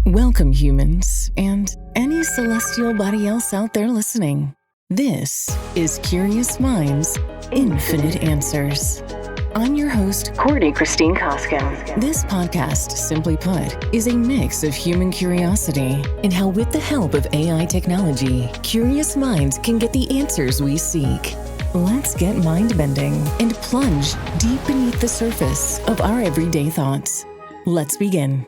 Welcome, humans, and any celestial body else out there listening. This is Curious Minds, Infinite Answers. I'm your host, Courtney Christine Koskin. This podcast, simply put, is a mix of human curiosity and how, with the help of AI technology, curious minds can get the answers we seek. Let's get mind-bending and plunge deep beneath the surface of our everyday thoughts. Let's begin.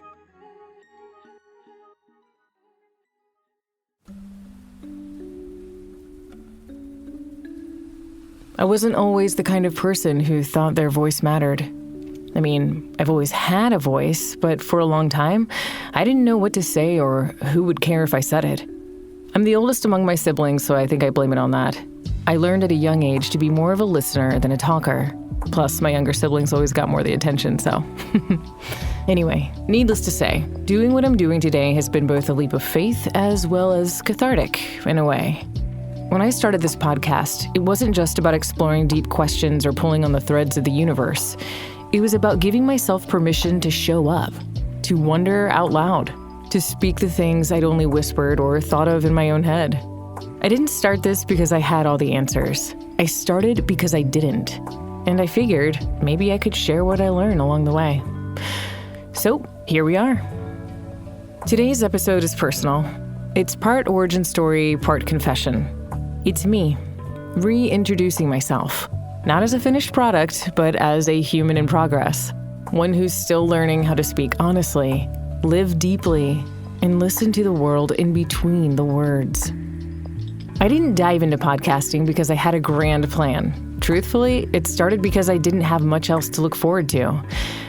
I wasn't always the kind of person who thought their voice mattered. I mean, I've always had a voice, but for a long time, I didn't know what to say or who would care if I said it. I'm the oldest among my siblings, so I think I blame it on that. I learned at a young age to be more of a listener than a talker. Plus, my younger siblings always got more of the attention, so. Anyway, needless to say, doing what I'm doing today has been both a leap of faith as well as cathartic, in a way. When I started this podcast, it wasn't just about exploring deep questions or pulling on the threads of the universe. It was about giving myself permission to show up, to wonder out loud, to speak the things I'd only whispered or thought of in my own head. I didn't start this because I had all the answers. I started because I didn't. And I figured maybe I could share what I learned along the way. So here we are. Today's episode is personal. It's part origin story, part confession. It's me, reintroducing myself, not as a finished product, but as a human in progress, one who's still learning how to speak honestly, live deeply, and listen to the world in between the words. I didn't dive into podcasting because I had a grand plan. Truthfully, it started because I didn't have much else to look forward to.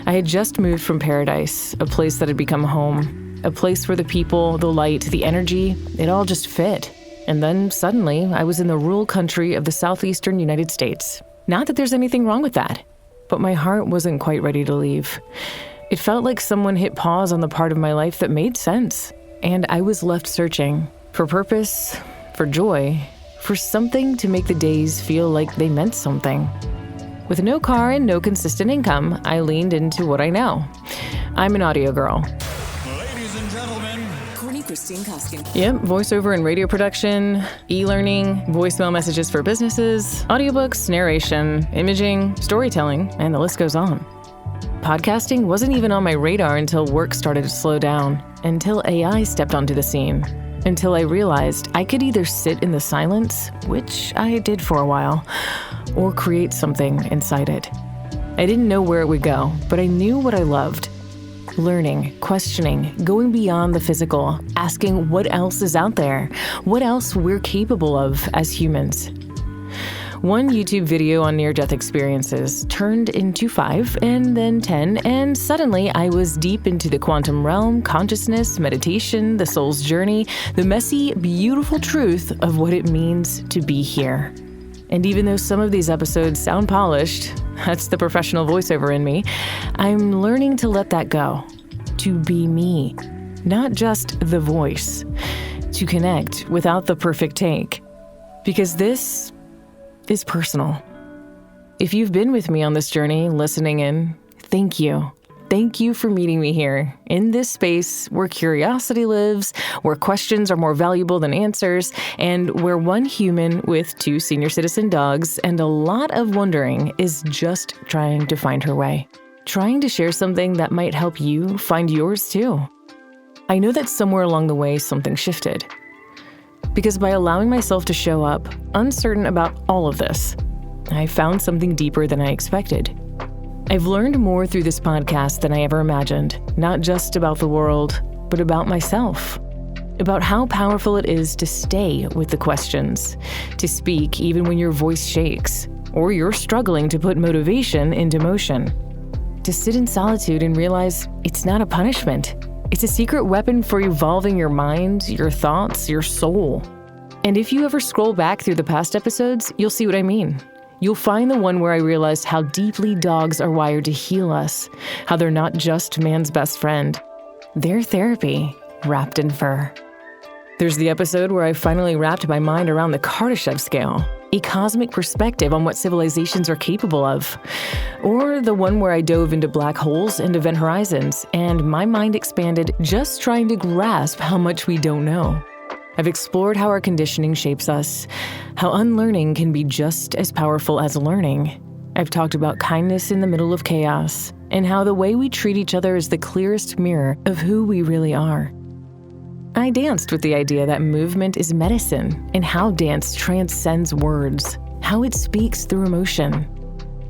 I had just moved from paradise, a place that had become home, a place where the people, the light, the energy, it all just fit. And then suddenly, I was in the rural country of the southeastern United States. Not that there's anything wrong with that, but my heart wasn't quite ready to leave. It felt like someone hit pause on the part of my life that made sense, and I was left searching for purpose, for joy, for something to make the days feel like they meant something. With no car and no consistent income, I leaned into what I know. I'm an audio girl. Christine Koskin. Yep, voiceover and radio production, e-learning, voicemail messages for businesses, audiobooks, narration, imaging, storytelling, and the list goes on. Podcasting wasn't even on my radar until work started to slow down, until AI stepped onto the scene, until I realized I could either sit in the silence, which I did for a while, or create something inside it. I didn't know where it would go, but I knew what I loved. Learning, questioning, going beyond the physical, asking what else is out there, what else we're capable of as humans. One YouTube video on near-death experiences turned into 5 and then 10, and suddenly I was deep into the quantum realm, consciousness, meditation, the soul's journey, the messy, beautiful truth of what it means to be here. And even though some of these episodes sound polished, that's the professional voiceover in me, I'm learning to let that go, to be me, not just the voice, to connect without the perfect take, because this is personal. If you've been with me on this journey, listening in, thank you. Thank you for meeting me here, in this space where curiosity lives, where questions are more valuable than answers, and where one human with 2 senior citizen dogs and a lot of wondering is just trying to find her way. Trying to share something that might help you find yours too. I know that somewhere along the way something shifted. Because by allowing myself to show up, uncertain about all of this, I found something deeper than I expected. I've learned more through this podcast than I ever imagined, not just about the world, but about myself. About how powerful it is to stay with the questions, to speak even when your voice shakes, or you're struggling to put motivation into motion. To sit in solitude and realize it's not a punishment. It's a secret weapon for evolving your mind, your thoughts, your soul. And if you ever scroll back through the past episodes, you'll see what I mean. You'll find the one where I realized how deeply dogs are wired to heal us, how they're not just man's best friend. They're therapy, wrapped in fur. There's the episode where I finally wrapped my mind around the Kardashev scale, a cosmic perspective on what civilizations are capable of, or the one where I dove into black holes and event horizons, and my mind expanded just trying to grasp how much we don't know. I've explored how our conditioning shapes us, how unlearning can be just as powerful as learning. I've talked about kindness in the middle of chaos, and how the way we treat each other is the clearest mirror of who we really are. I danced with the idea that movement is medicine, and how dance transcends words, how it speaks through emotion.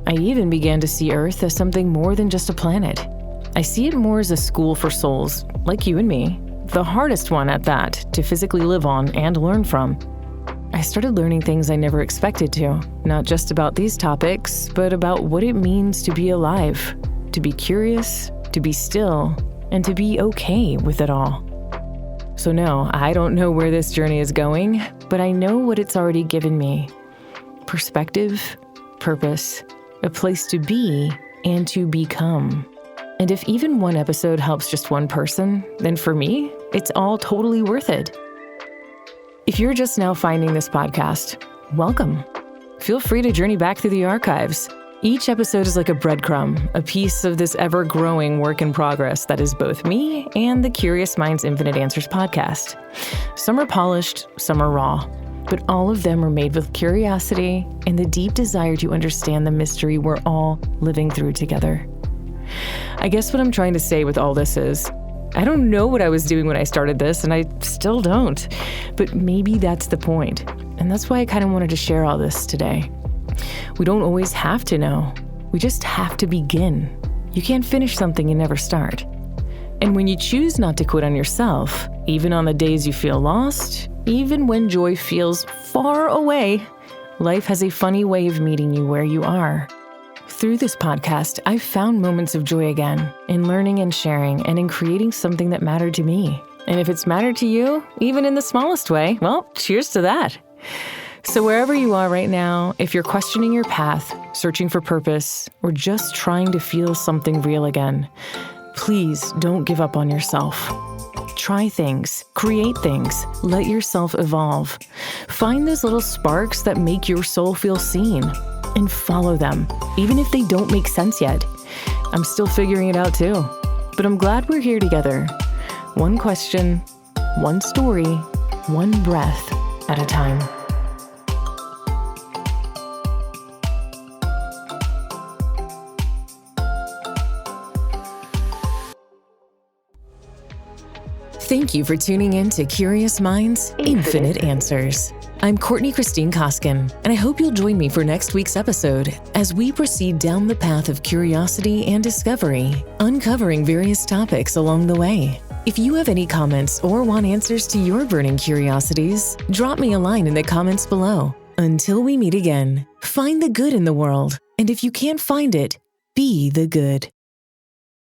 I even began to see Earth as something more than just a planet. I see it more as a school for souls, like you and me, the hardest one at that, to physically live on and learn from. I started learning things I never expected to, not just about these topics, but about what it means to be alive, to be curious, to be still, and to be okay with it all. So no, I don't know where this journey is going, but I know what it's already given me. Perspective, purpose, a place to be and to become. And if even one episode helps just one person, then for me, it's all totally worth it. If you're just now finding this podcast, welcome. Feel free to journey back through the archives. Each episode is like a breadcrumb, a piece of this ever-growing work in progress that is both me and the Curious Minds Infinite Answers podcast. Some are polished, some are raw, but all of them are made with curiosity and the deep desire to understand the mystery we're all living through together. I guess what I'm trying to say with all this is, I don't know what I was doing when I started this, and I still don't, but maybe that's the point. And that's why I kind of wanted to share all this today. We don't always have to know. We just have to begin. You can't finish something you never start. And when you choose not to quit on yourself, even on the days you feel lost, even when joy feels far away, life has a funny way of meeting you where you are. Through this podcast, I've found moments of joy again, in learning and sharing, and in creating something that mattered to me. And if it's mattered to you, even in the smallest way, well, cheers to that. So wherever you are right now, if you're questioning your path, searching for purpose, or just trying to feel something real again, please don't give up on yourself. Try things, create things, let yourself evolve. Find those little sparks that make your soul feel seen, and follow them, even if they don't make sense yet. I'm still figuring it out too, but I'm glad we're here together. One question, one story, one breath at a time. Thank you for tuning in to Curious Minds Infinite Answers. I'm Courtney Christine Koskin, and I hope you'll join me for next week's episode as we proceed down the path of curiosity and discovery, uncovering various topics along the way. If you have any comments or want answers to your burning curiosities, drop me a line in the comments below. Until we meet again, find the good in the world, and if you can't find it, be the good.